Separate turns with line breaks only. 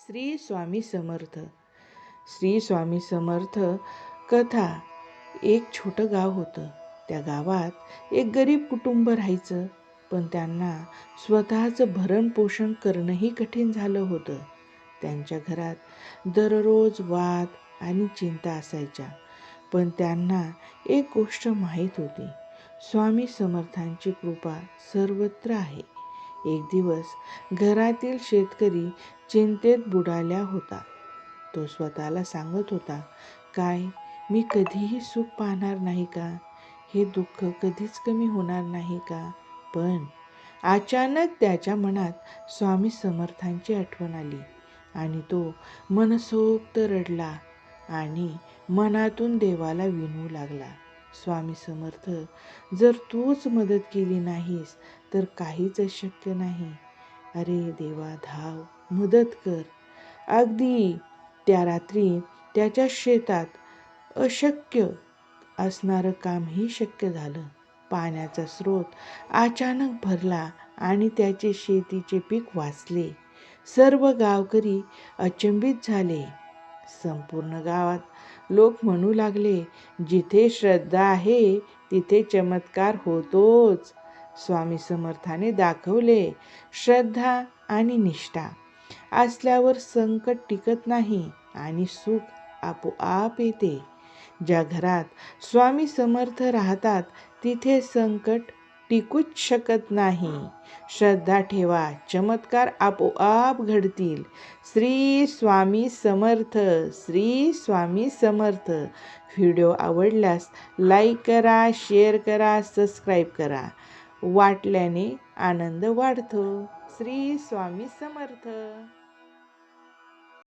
श्री स्वामी समर्थ. श्री स्वामी समर्थ कथा. एक छोटं गाव होतं. त्या गावात एक गरीब कुटुंब राहायचं, पण त्यांना स्वतःचं भरण पोषण करणंही कठीण झालं होतं. त्यांच्या घरात दररोज वाद आणि चिंता असायच्या, पण त्यांना एक गोष्ट माहीत होती, स्वामी समर्थांची कृपा सर्वत्र आहे. एक दिवस घरातील शेतकरी चिंतेत बुडाला होता. तो स्वतःला सांगत होता, काय मी कधीही सुख पाहणार नाही का? हे दुःख कधीच कमी होणार नाही का? पण अचानक त्याच्या मनात स्वामी समर्थांची आठवण आली आणि तो मनसोक्त रडला आणि मनातून देवाला विनवू लागला. स्वामी समर्थ, जर तूच मदत केली नाहीस तर काहीच अशक्य नाही. अरे देवा, धाव, मदत कर. अगदी त्या रात्री त्याच्या शेतात अशक्य असणारं कामही शक्य झालं. पाण्याचा स्रोत अचानक भरला आणि त्याचे शेतीचे पीक वाचले. सर्व गावकरी अचंबित झाले. संपूर्ण गावात लोक म्हणू लागले, जिथे श्रद्धा आहे तिथे चमत्कार होतोच. स्वामी समर्थाने दाखवले, श्रद्धा आणि निष्ठा असल्यावर संकट टिकत नाही आणि सुख आपोआप येते. ज्या घरात स्वामी समर्थ राहतात तिथे संकट टिकूच शकत नाही. श्रद्धा ठेवा, चमत्कार आपोआप घडतील. श्री स्वामी समर्थ. श्री स्वामी समर्थ. व्हिडिओ आवडल्यास लाईक करा, शेअर करा, सबस्क्राईब करा. वाटल्याने आनंद वाढतो. श्री स्वामी समर्थ.